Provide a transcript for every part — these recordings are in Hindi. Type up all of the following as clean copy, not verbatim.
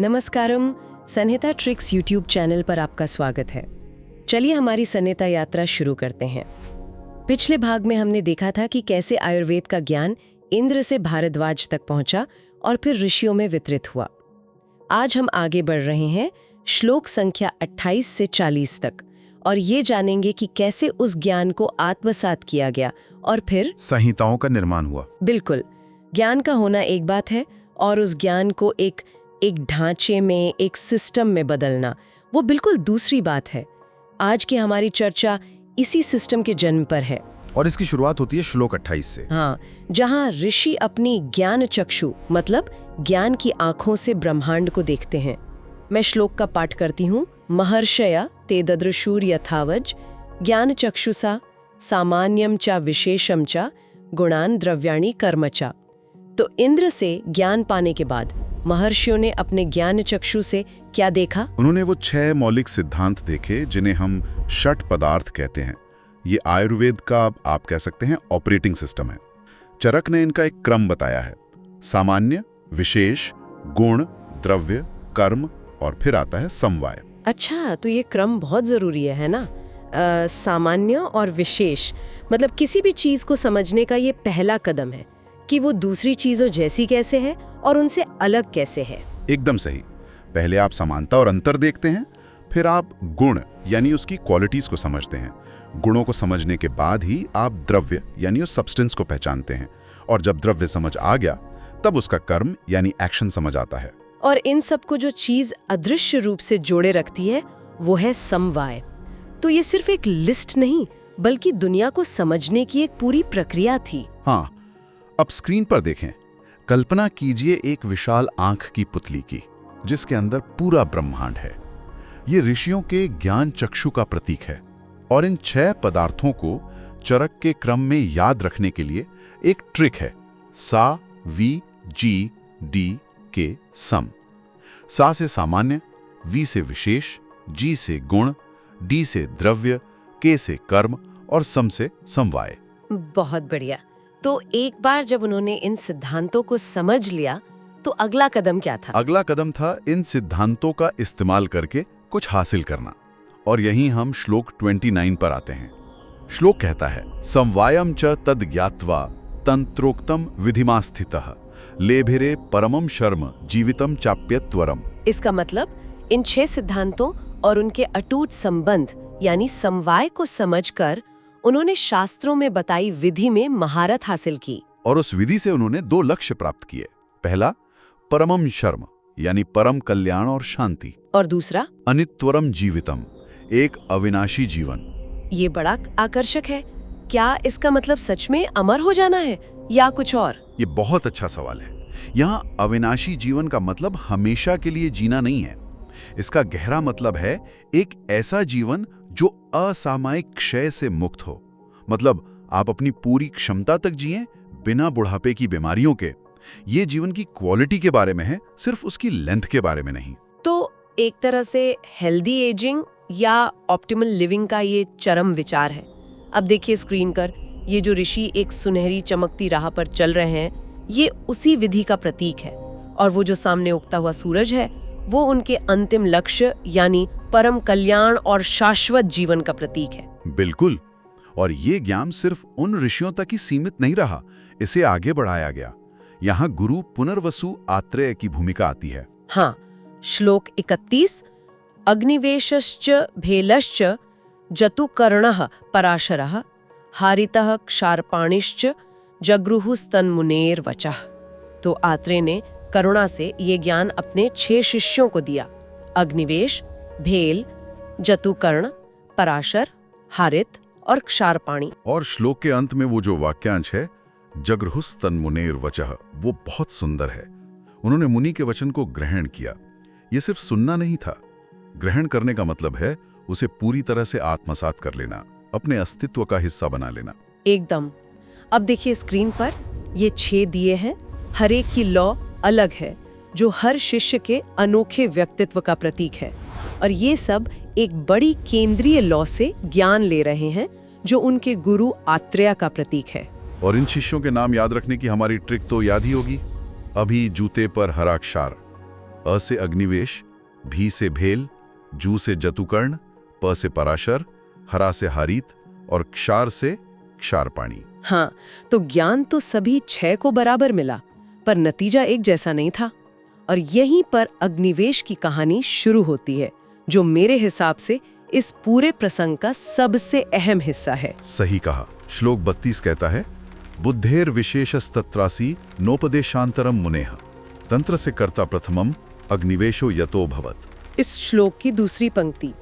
नमस्कारम। संहिता ट्रिक्स यूट्यूब चैनल पर आपका स्वागत है। चलिए हमारी संहिता यात्रा शुरू करते हैं। पिछले भाग में हमने देखा था कि कैसे आयुर्वेद का ज्ञान इंद्र से भारद्वाज तक पहुंचा और फिर ऋषियों में वितरित हुआ। आज हम आगे बढ़ रहे हैं श्लोक संख्या 28 से 40 तक और ये जानेंगे कि कैसे उस ज्ञान को आत्मसात किया गया और फिर संहिताओं का निर्माण हुआ। बिल्कुल, ज्ञान का होना एक बात है और उस ज्ञान को एक ढांचे में, एक सिस्टम में बदलना वो बिल्कुल दूसरी बात है। आज की हमारी चर्चा इसी सिस्टम के जन्म पर है और इसकी शुरुआत होती है श्लोक 28 से। हाँ, जहाँ ऋषि अपनी ज्ञान चक्षु मतलब ज्ञान की आंखों से ब्रह्मांड को देखते हैं। मैं श्लोक का पाठ करती हूँ। महर्षया ते ददृशुर यथावज ज्ञान चक्षुषा सामान्यम चा विशेषम चा गुणान द्रव्याणि कर्म चा। तो इंद्र से ज्ञान पाने के बाद महर्षियों ने अपने ज्ञान चक्षु से क्या देखा? उन्होंने वो 6 मौलिक सिद्धांत देखे जिन्हें हम षट पदार्थ कहते हैं। ये आयुर्वेद का आप कह सकते हैं ऑपरेटिंग सिस्टम है। चरक ने इनका एक क्रम बताया है: सामान्य, विशेष, गुण, द्रव्य, कर्म और फिर आता है समवाय। अच्छा, तो ये क्रम बहुत जरूरी है ना? सामान्य और विशेष मतलब किसी भी चीज को समझने का ये पहला कदम है कि वो दूसरी चीजों जैसी कैसे है और उनसे अलग कैसे है। एकदम सही। पहले आप समानता और अंतर देखते हैं, फिर आप गुण यानी उसकी क्वालिटीज को समझते हैं। गुणों को समझने के बाद ही आप द्रव्य यानी उस सब्सटेंस को पहचानते हैं और जब द्रव्य समझ आ गया तब उसका कर्म यानी एक्शन समझ आता है। और इन सब को जो चीज अदृश्य रूप से जोड़े रखती है वो है समवाय। तो ये सिर्फ एक लिस्ट नहीं बल्कि दुनिया को समझने की एक पूरी प्रक्रिया थी। हाँ, अब स्क्रीन पर देखें। कल्पना कीजिए एक विशाल आंख की पुतली की जिसके अंदर पूरा ब्रह्मांड है। ये ऋषियों के ज्ञान चक्षु का प्रतीक है और इन 6 पदार्थों को चरक के क्रम में याद रखने के लिए एक ट्रिक है: सा, वी, जी, डी, के, सम। सा से सामान्य, वी से विशेष, जी से गुण, डी से द्रव्य, के से कर्म और सम से समवाय। बहुत बढ़िया। तो एक बार जब उन्होंने इन सिद्धांतों को समझ लिया तो अगला कदम क्या था? अगला कदम था इन सिद्धांतों का इस्तेमाल करके कुछ हासिल करना। और यहीं हम श्लोक 29 पर आते हैं। श्लोक कहता है: समवायम च तद ज्ञात्वा तंत्रोक्तम विधिमास्थितः लेभिरे परमम शर्म जीवितम चाप्यत्वरम। इसका मतलब इन 6 सिद्धांतों और उनके अटूट संबंध यानी समवाय को समझकर उन्होंने शास्त्रों में बताई विधि में महारत हासिल की। और उस विधि से उन्होंने 2 लक्ष्य प्राप्त किए। पहला, परमम शर्म यानी परम कल्याण और शांति, और दूसरा अनित्वरम जीवितम, एक अविनाशी जीवन। ये बड़ा आकर्षक है। क्या इसका मतलब सच में अमर हो जाना है या कुछ और? ये बहुत अच्छा सवाल है। यहाँ अविनाशी जीवन का मतलब हमेशा के लिए जीना नहीं है। इसका गहरा मतलब है एक ऐसा जीवन जो असामयिक क्षय से मुक्त हो। मतलब आप अपनी पूरी क्षमता तक जिएं बिना बुढ़ापे की बीमारियों के। ये जीवन की क्वालिटी के बारे में है, सिर्फ उसकी लेंथ के बारे में नहीं। तो एक तरह से हेल्दी एजिंग या ऑप्टिमल लिविंग का ये चरम विचार है। अब देखिए स्क्रीन पर, ये जो ऋषि एक सुनहरी चमकती राह पर चल रहे हैं, ये उसी विधि का प्रतीक है। और वो जो सामने उगता हुआ सूरज है वो उनके अंतिम लक्ष्य यानी परम कल्याण और शाश्वत जीवन का प्रतीक है। बिल्कुल। और ये ज्ञान सिर्फ उन ऋषियों तक ही सीमित नहीं रहा, इसे आगे बढ़ाया गया। यहाँ गुरु पुनर्वसु आत्रेय की भूमिका आती है। हाँ, श्लोक 31, अग्निवेशश्च भेलश्च जतुकर्णः पराशरः हारितः क्षारपाणिश्च जगृहुस्तन्मुनेर वचः। तो आत्रेय ने करुणा से ये ज्ञान अपने 6 शिष्यों को दिया: अग्निवेश, भेल, जतुकर्ण, पराशर, हारित और क्षारपाणी। और श्लोक के अंत में वो जो वाक्यांश है जगृहुस्तन्मुनेर वचः, वो बहुत सुंदर है। उन्होंने मुनि के वचन को ग्रहण किया। ये सिर्फ सुनना नहीं था, ग्रहण करने का मतलब है उसे पूरी तरह से आत्मसात कर लेना, अपने अस्तित्व का हिस्सा बना लेना। एकदम। अब देखिए स्क्रीन पर, ये 6 दिए हैं। हर एक की लौ अलग है जो हर शिष्य के अनोखे व्यक्तित्व का प्रतीक है। और ये सब एक बड़ी केंद्रीय लौ से ज्ञान ले रहे हैं जो उनके गुरु आत्रेय का प्रतीक है। और इन शिष्यों के नाम याद रखने की हमारी ट्रिक तो याद ही होगी। अभी जूते पर हरा क्षार, अ से अग्निवेश, भी से भेल, जू से जतुकर्ण, प से पराशर, हरा से हारीत और क्षार से क्षारपाणी। हाँ, तो ज्ञान तो सभी 6 को बराबर मिला, पर नतीजा एक जैसा नहीं था। और यहीं पर अग्निवेश की कहानी शुरू होती है, जो मेरे हिसाब से इस पूरे प्रसंग का सबसे अहम हिस्सा है। सही कहा। श्लोक 32 कहता है, बुद्धेर विशेषस्तत्रासी नोपदेशांतरम मुनेह, तंत्र से कर्ता प्रथमम अग्निवेशो यतो भवत। इस श्लोक की दूसरी पंक्ति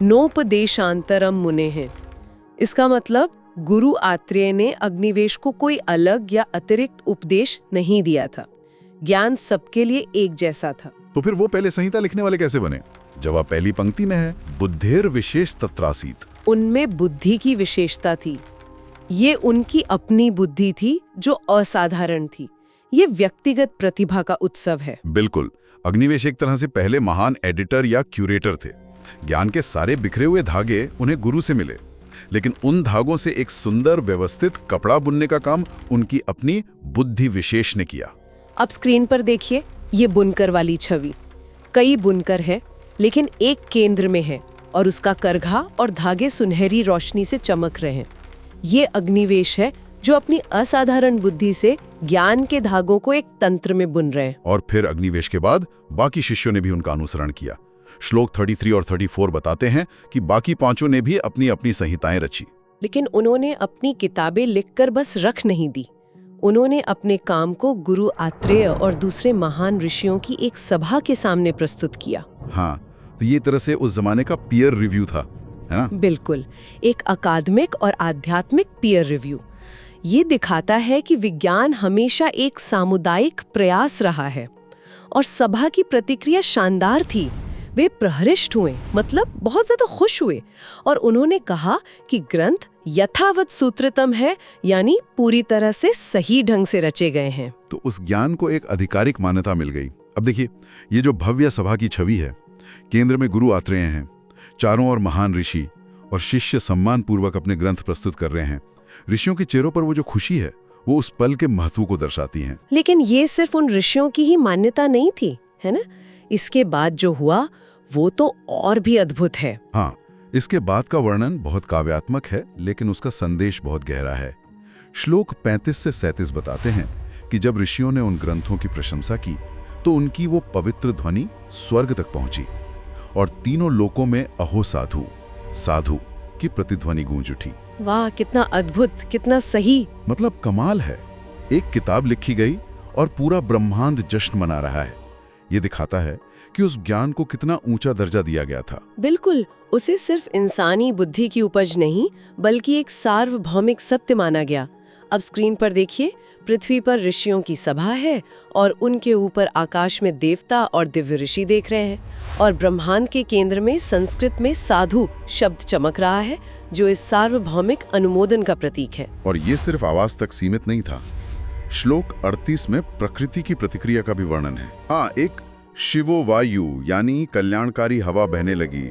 नोपदेशांतरम मुने है। इसका मतलब गुरु आत्रेय ने अग्निवेश को कोई अलग या अतिरिक्त उपदेश नहीं दिया था। ज्ञान सबके लिए एक जैसा था। तो फिर वो पहले संहिता लिखने वाले कैसे बने? जवाब पहली पंक्ति में है, बुद्धेर विशेष तत्रासीत। उनमें बुद्धि की विशेषता थी। ये उनकी अपनी बुद्धि थी जो असाधारण थी। ये व्यक्तिगत प्रतिभा का उत्सव है। बिल्कुल। अग्निवेश एक तरह से पहले महान एडिटर या क्यूरेटर थे। ज्ञान के सारे बिखरे हुए धागे उन्हें गुरु से मिले, लेकिन उन धागों से एक सुंदर व्यवस्थित कपड़ा बुनने का काम उनकी अपनी बुद्धि विशेष ने किया। अब स्क्रीन पर देखिए ये बुनकर वाली छवि। कई बुनकर है, लेकिन एक केंद्र में है और उसका करघा और धागे सुनहरी रोशनी से चमक रहे हैं। ये अग्निवेश है जो अपनी असाधारण बुद्धि से ज्ञान के धागों को एक तंत्र में बुन रहे हैं। और फिर अग्निवेश के बाद बाकी शिष्यों ने भी उनका अनुसरण किया। श्लोक 33 और 34 बताते हैं कि बाकी पांचों ने भी अपनी अपनी संहिताएं रची। लेकिन उन्होंने अपनी किताबें लिखकर बस रख नहीं दी। उन्होंने अपने काम को गुरु आत्रेय और दूसरे महान ऋषियों की एक सभा के सामने प्रस्तुत किया। हाँ, तो ये तरह से उस जमाने का पीयर रिव्यू था, है ना? बिल्कुल, एक अकादमिक और आध्यात्मिक पीयर रिव्यू। ये दिखाता है कि विज्ञान हमेशा एक सामुदायिक प्रयास रहा है और सभा की प्रतिक्रिया शानदार थी। वे प्रहरिष्ट हुए, मतलब बहुत ज्यादा खुश हुए, और उन्होंने कहा कि ग्रंथ यथावत सूत्रतम है, यानी पूरी तरह से सही ढंग से रचे गए हैं। तो उस ज्ञान को एक आधिकारिक मान्यता मिल गई। अब देखिए, ये जो भव्य सभा की छवि है, केंद्र में गुरु आत्रेय हैं, चारों ओर महान ऋषि और शिष्य सम्मान पूर्वक अपने ग्रंथ प्रस्तुत कर रहे हैं। ऋषियों के चेहरों पर वो जो खुशी है, वो उस पल के महत्व को दर्शाती है। लेकिन ये सिर्फ उन ऋषियों की ही मान्यता नहीं थी, है ना? इसके बाद जो हुआ वो तो और भी अद्भुत है। हाँ, इसके बाद का वर्णन बहुत काव्यात्मक है, लेकिन उसका संदेश बहुत गहरा है। श्लोक 35 से 37 बताते हैं कि जब ऋषियों ने उन ग्रंथों की प्रशंसा की तो उनकी वो पवित्र ध्वनि स्वर्ग तक पहुंची और तीनों लोकों में अहो साधु साधु की प्रतिध्वनि गूंज उठी। वाह, कितना अद्भुत, कितना सही। मतलब कमाल है। एक किताब लिखी गई और पूरा ब्रह्मांड जश्न मना रहा है। ये दिखाता है कि उस ज्ञान को कितना ऊंचा दर्जा दिया गया था। बिल्कुल, उसे सिर्फ इंसानी बुद्धि की उपज नहीं, बल्कि एक सार्वभौमिक सत्य माना गया। अब स्क्रीन पर देखिए, पृथ्वी पर ऋषियों की सभा है और उनके ऊपर आकाश में देवता और दिव्य ऋषि देख रहे हैं, और ब्रह्मांड के केंद्र में संस्कृत में साधु शब्द चमक रहा है, जो इस सार्वभौमिक अनुमोदन का प्रतीक है। और ये सिर्फ आवाज तक सीमित नहीं था। श्लोक 38 में प्रकृति की प्रतिक्रिया का भी वर्णन है। हाँ, एक शिवो वायु यानी कल्याणकारी हवा बहने लगी,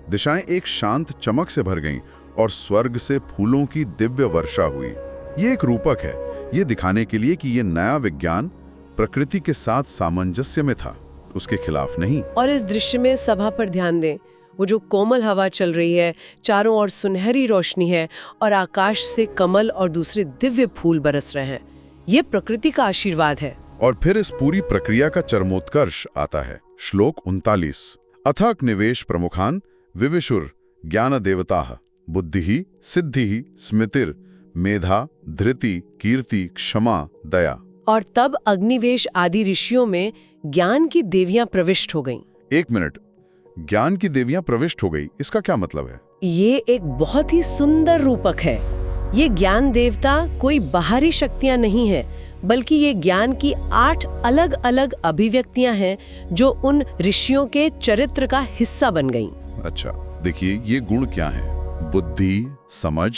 दिशाएं एक शांत चमक से भर गईं और स्वर्ग से फूलों की दिव्य वर्षा हुई। ये एक रूपक है, ये दिखाने के लिए कि ये नया विज्ञान प्रकृति के साथ सामंजस्य में था, उसके खिलाफ नहीं। और इस दृश्य में सभा पर ध्यान दें, वो जो कोमल हवा चल रही है, चारों ओर सुनहरी रोशनी है और आकाश से कमल और दूसरे दिव्य फूल बरस रहे हैं। ये प्रकृति का आशीर्वाद है। और फिर इस पूरी प्रक्रिया का चरमोत्कर्ष आता है। श्लोक 39, अथाक निवेश प्रमुखान विविशुर ज्ञान देवताः बुद्धिः सिद्धिः स्मृतिर मेधा धृति कीर्ति क्षमा दया। और तब अग्निवेश आदि ऋषियों में ज्ञान की देवियां प्रविष्ट हो गईं। एक मिनट, ज्ञान की देवियां प्रविष्ट हो गई, इसका क्या मतलब है? ये एक बहुत ही सुंदर रूपक है। ये ज्ञान देवता कोई बाहरी शक्तियां नहीं है, बल्कि ये ज्ञान की 8 अलग अलग अभिव्यक्तियां हैं जो उन ऋषियों के चरित्र का हिस्सा बन गईं। अच्छा, देखिए ये गुण क्या हैं? बुद्धि, समझ,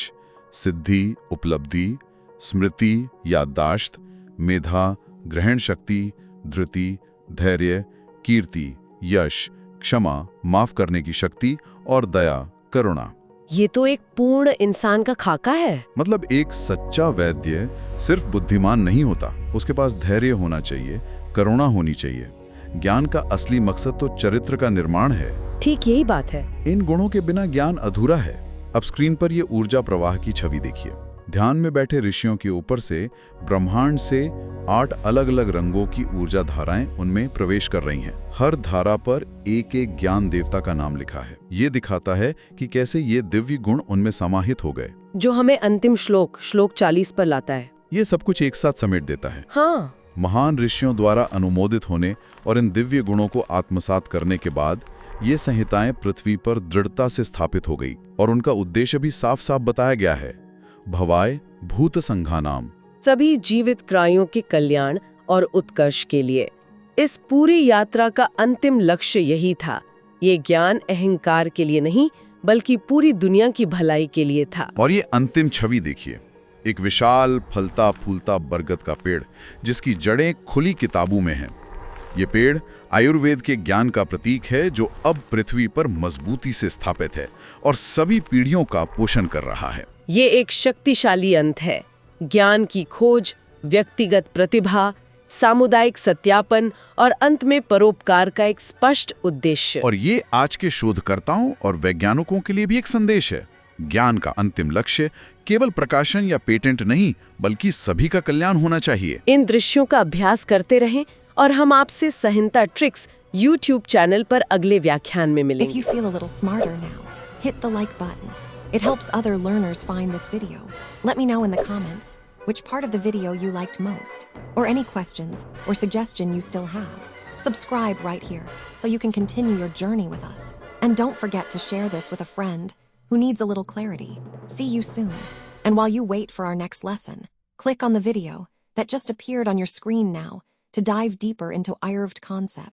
सिद्धि, उपलब्धि, स्मृति, याददाश्त, मेधा, ग्रहण शक्ति, धृति, धैर्य, कीर्ति, यश, क्षमा, माफ करने की शक्ति और दया, करुणा। ये तो एक पूर्ण इंसान का खाका है। मतलब एक सच्चा वैद्य सिर्फ बुद्धिमान नहीं होता, उसके पास धैर्य होना चाहिए, करुणा होनी चाहिए, ज्ञान का असली मकसद तो चरित्र का निर्माण है। ठीक यही बात है। इन गुणों के बिना ज्ञान अधूरा है। अब स्क्रीन पर ये ऊर्जा प्रवाह की छवि देखिए। ध्यान में बैठे ऋषियों के ऊपर से ब्रह्मांड से 8 अलग-अलग रंगों की ऊर्जा धाराएं उनमें प्रवेश कर रही हैं। हर धारा पर एक एक ज्ञान देवता का नाम लिखा है। ये दिखाता है कि कैसे ये दिव्य गुण उनमें समाहित हो गए, जो हमें अंतिम श्लोक 40 पर लाता है। ये सब कुछ एक साथ समेट देता है। हाँ, महान ऋषियों द्वारा अनुमोदित होने और इन दिव्य गुणों को आत्मसात करने के बाद ये संहिताएं पृथ्वी पर दृढ़ता से स्थापित हो गई और उनका उद्देश्य भी साफ साफ बताया गया है। भवाय भूत संघानाम, सभी जीवित प्राणियों के कल्याण और उत्कर्ष के लिए। इस पूरी यात्रा का अंतिम लक्ष्य यही था। ये ज्ञान अहंकार के लिए नहीं, बल्कि पूरी दुनिया की भलाई के लिए था। और ये अंतिम छवि देखिए, एक विशाल फलता फूलता बरगद का पेड़ जिसकी जड़ें खुली किताबों में हैं। ये पेड़ आयुर्वेद के ज्ञान का प्रतीक है, जो अब पृथ्वी पर मजबूती से स्थापित है और सभी पीढ़ियों का पोषण कर रहा है। ये एक शक्तिशाली अंत है। ज्ञान की खोज, व्यक्तिगत प्रतिभा, सामुदायिक सत्यापन और अंत में परोपकार का एक स्पष्ट उद्देश्य। और ये आज के शोधकर्ताओं और वैज्ञानिकों के लिए भी एक संदेश है। ज्ञान का अंतिम लक्ष्य केवल प्रकाशन या पेटेंट नहीं, बल्कि सभी का कल्याण होना चाहिए। इन दृश्यों का अभ्यास करते रहें और हम आपसे संहिता ट्रिक्स YouTube चैनल पर अगले व्याख्यान में If मिलेंगे। you feel a little smarter now, hit the like button. It helps other learners find this video. Let me know in the comments which part of the video you liked most, or any questions or suggestion you still have. Subscribe right here so you can continue your journey with us. And don't forget to share this with a friend who needs a little clarity. See you soon. And while you wait for our next lesson, click on the video that just appeared on your screen now to dive deeper into Ayurved concept.